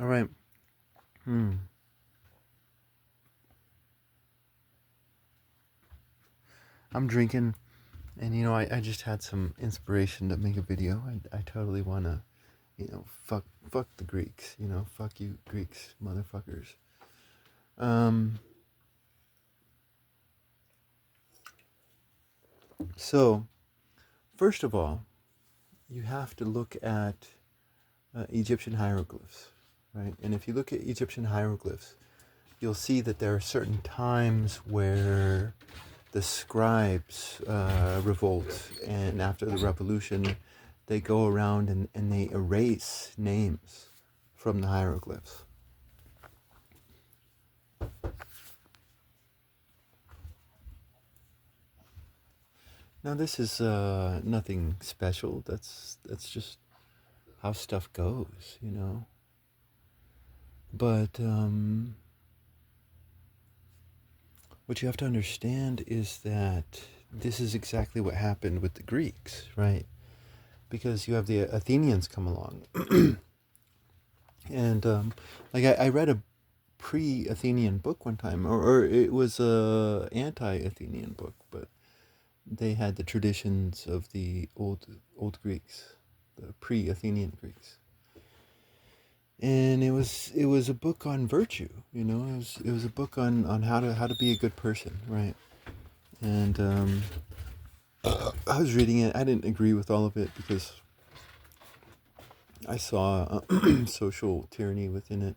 All right. Hmm. I'm drinking, and I just had some inspiration to make a video. I totally want to, fuck the Greeks. Fuck you, Greeks, motherfuckers. Um. So, first of all, you have to look at Egyptian hieroglyphs, right? And if you look at Egyptian hieroglyphs, you'll see that there are certain times where the scribes revolt, and after the revolution, they go around and they erase names from the hieroglyphs. Now, this is nothing special. That's just how stuff goes. But what you have to understand is that this is exactly what happened with the Greeks, right? Because you have the Athenians come along, and like I read a pre-Athenian book one time, or it was a anti-Athenian book, but they had the traditions of the old Greeks, the pre-Athenian Greeks, and it was a book on virtue. It was a book on how to be a good person, right? And I was reading it. I didn't agree with all of it because I saw social tyranny within it.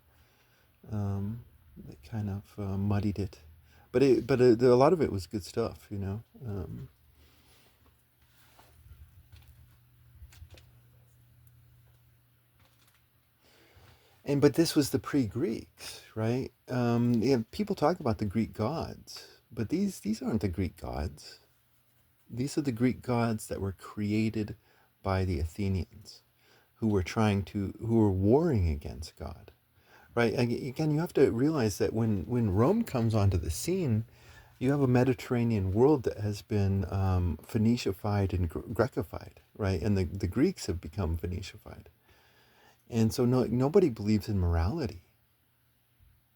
That kind of muddied it, but a lot of it was good stuff. And but this was the pre-Greeks, right? Yeah, people talk about the Greek gods, but these aren't the Greek gods. These are the Greek gods that were created by the Athenians, who were warring against God, right? Again, you have to realize that when Rome comes onto the scene, you have a Mediterranean world that has been Phoenicified and Grekified, right? And the Greeks have become Phoenicified. And so nobody believes in morality.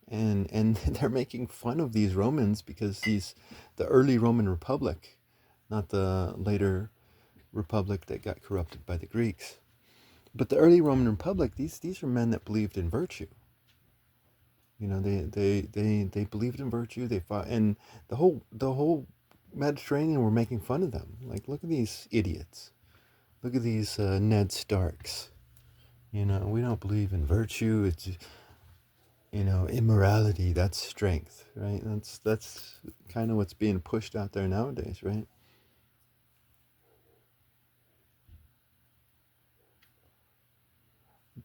And they're making fun of these Romans because the early Roman Republic, not the later Republic that got corrupted by the Greeks. But the early Roman Republic, these are men that believed in virtue. They believed in virtue. They fought, and the whole Mediterranean were making fun of them. Like, look at these idiots. Look at these Ned Starks. We don't believe in virtue. It's immorality. That's strength, right? That's kind of what's being pushed out there nowadays, right?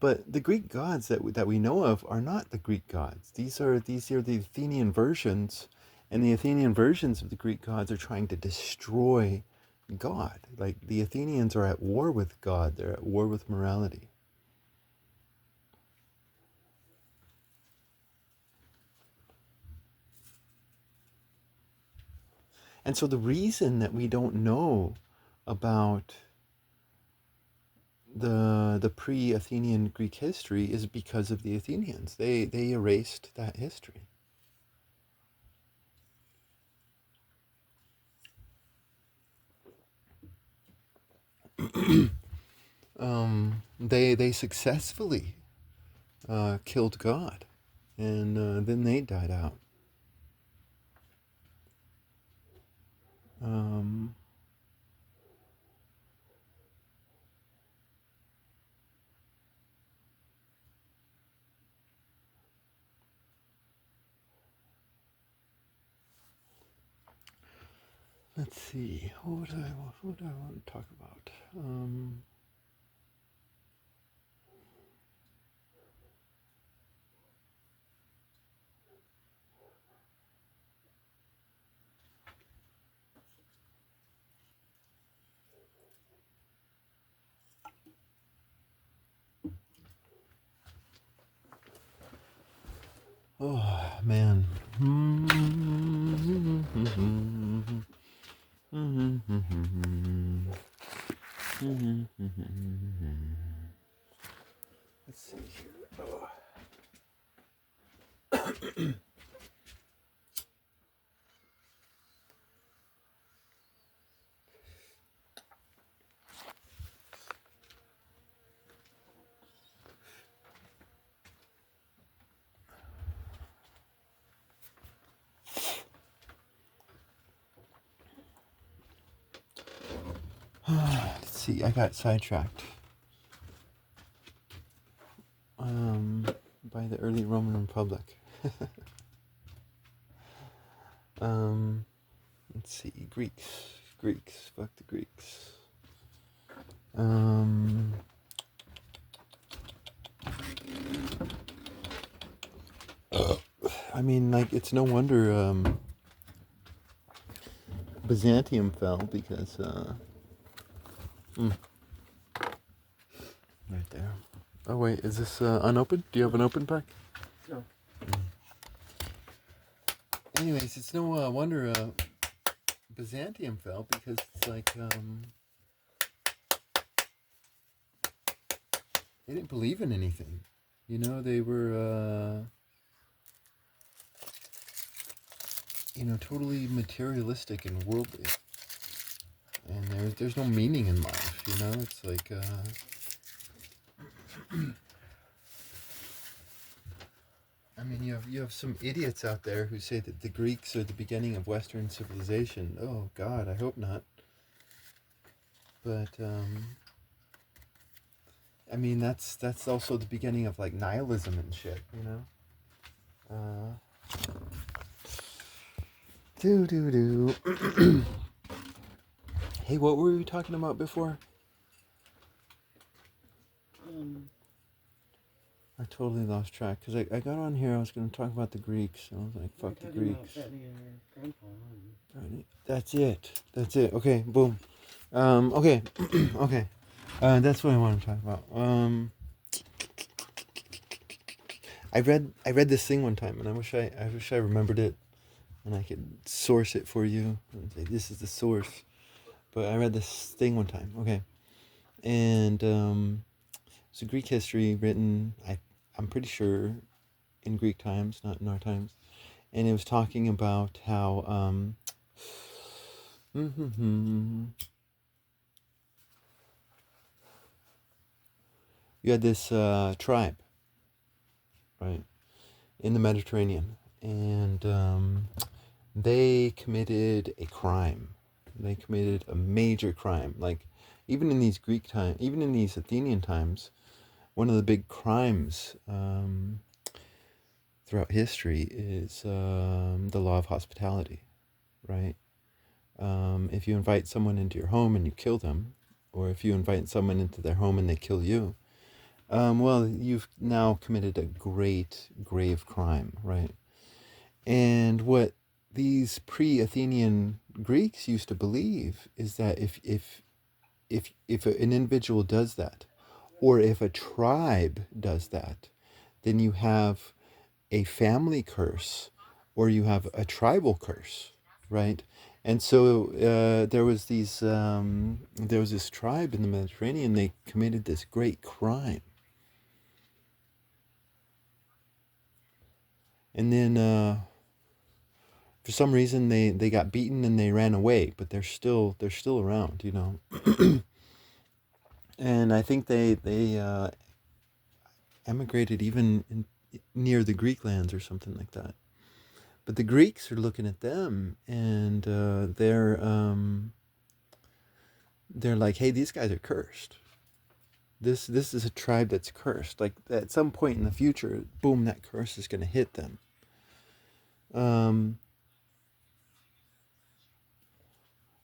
But the Greek gods that we know of are not the Greek gods. These are the Athenian versions, and the Athenian versions of the Greek gods are trying to destroy God. Like, the Athenians are at war with God. They're at war with morality. And so the reason that we don't know about the pre-Athenian Greek history is because of the Athenians. They erased that history. They successfully killed God, and then they died out. Um, let's see. What do I want to talk about? Oh man. Let's see here. Oh. Let's see, I got sidetracked by the early Roman Republic. um, let's see, Greeks, fuck the Greeks. I mean, like, it's no wonder Byzantium fell because, right there. Oh wait, is this unopened? Do you have an open pack? No. Anyways, it's no wonder Byzantium fell because it's like they didn't believe in anything. You know, they were totally materialistic and worldly, and there's no meaning in life. You know, it's like I mean, you have some idiots out there who say that the Greeks are the beginning of Western civilization. Oh God, I hope not. But I mean, that's also the beginning of like nihilism and shit. You know. Do. Hey, what were we talking about before? I totally lost track because I got on here. I was going to talk about the Greeks. And I was like, "Fuck the Greeks." That's it. Okay, boom. Okay, okay. That's what I want to talk about. I read this thing one time, and I wish I remembered it, and I could source it for you and say this is the source. But I read this thing one time. Okay, and it's a Greek history written. I'm pretty sure in Greek times, not in our times, and it was talking about how you had this tribe, right, in the Mediterranean, and they committed a crime. They committed a major crime. Like, even in these Greek times, even in these Athenian times, one of the big crimes throughout history is the law of hospitality, right? If you invite someone into your home and you kill them, or if you invite someone into their home and they kill you, well, you've now committed a great, grave crime, right? And what these pre-Athenian Greeks used to believe is that if an individual does that, or if a tribe does that, then you have a family curse, or you have a tribal curse, right? And so there was this tribe in the Mediterranean. They committed this great crime, and then for some reason they got beaten and they ran away, but they're still around, you know. And I think they emigrated even near the Greek lands or something like that. But the Greeks are looking at them, and they're like, hey, these guys are cursed. This is a tribe that's cursed. Like, at some point in the future, boom, that curse is going to hit them.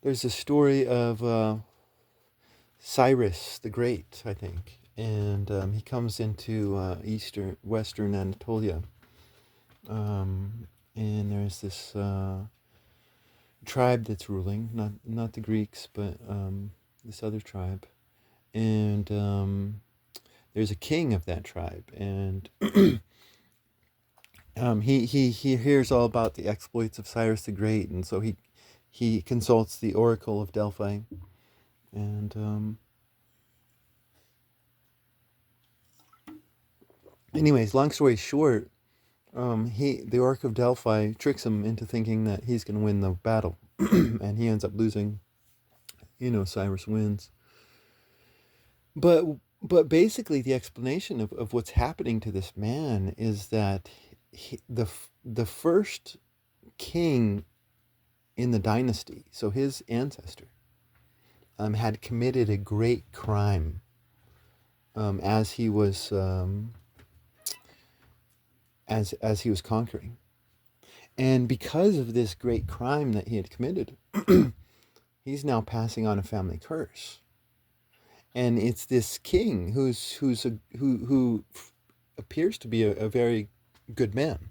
There's a story of Cyrus the Great, I think, and he comes into Western Anatolia, and there's this tribe that's ruling, not the Greeks, but this other tribe, and there's a king of that tribe, and he hears all about the exploits of Cyrus the Great, and so he consults the Oracle of Delphi, and anyways, long story short, the Orc of Delphi tricks him into thinking that he's going to win the battle, and he ends up losing. Cyrus wins. But basically, the explanation of what's happening to this man is that the first king in the dynasty, so his ancestor, had committed a great crime as he was as he was conquering, and because of this great crime that he had committed, he's now passing on a family curse. And it's this king who appears to be a very good man.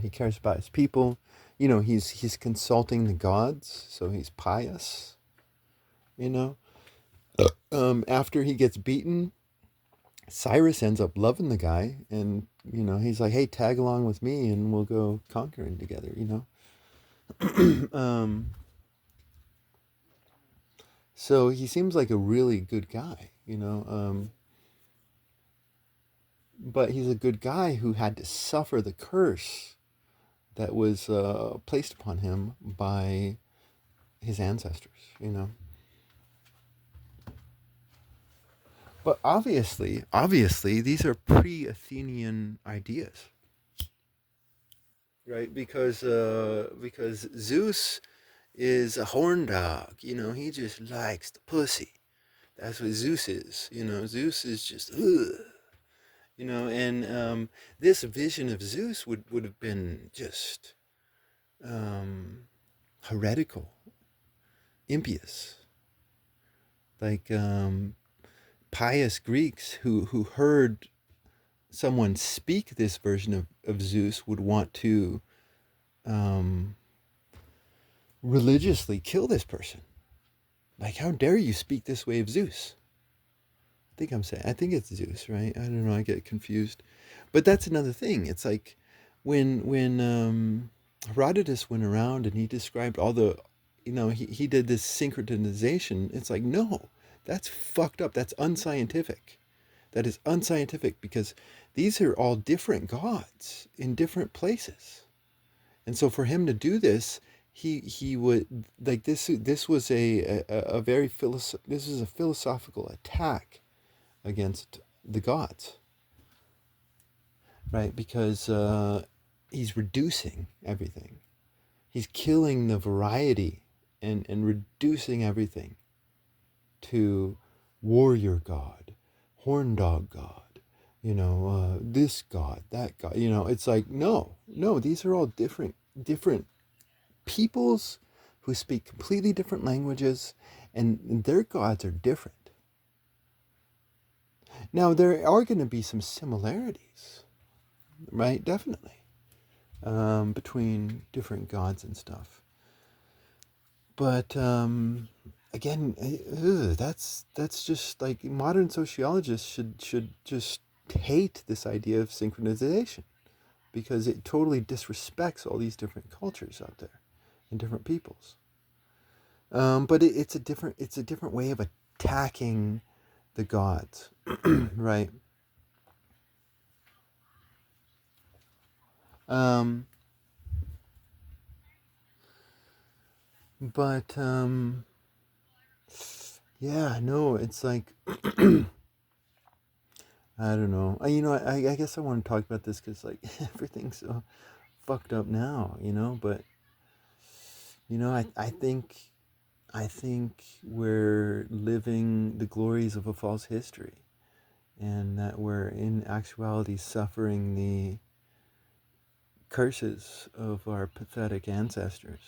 He cares about his people. He's consulting the gods, so he's pious. You know, after he gets beaten, Cyrus ends up loving the guy, and he's like, "Hey, tag along with me, and we'll go conquering together." um, so he seems like a really good guy. But he's a good guy who had to suffer the curse that was placed upon him by his ancestors. But obviously, these are pre-Athenian ideas, right? Because Zeus is a horn dog. He just likes the pussy. That's what Zeus is. Zeus is just ugh. And this vision of Zeus would have been just um, heretical, impious, like pious Greeks who heard someone speak this version of Zeus would want to um, religiously kill this person. Like, how dare you speak this way of Zeus? I think it's Zeus, right? I don't know. I get confused, but that's another thing. It's like when Herodotus went around and he described all the, he did this synchronization. It's like, no, that's fucked up. That's unscientific. That is unscientific because these are all different gods in different places. And so for him to do this, he would like this was a very this is a philosophical attack against the gods, right? Because he's reducing everything. He's killing the variety and reducing everything to warrior god, horn dog god, this god, that god. It's like, no, these are all different peoples who speak completely different languages, and their gods are different. Now, there are going to be some similarities, right? Definitely, between different gods and stuff. But again, that's just like modern sociologists should just hate this idea of synchronization because it totally disrespects all these different cultures out there and different peoples. But it's a different way of attacking the gods, right? Um, but yeah, no, it's like I don't know. I guess I want to talk about this because like everything's so fucked up now, But I think we're living the glories of a false history, and that we're in actuality suffering the curses of our pathetic ancestors.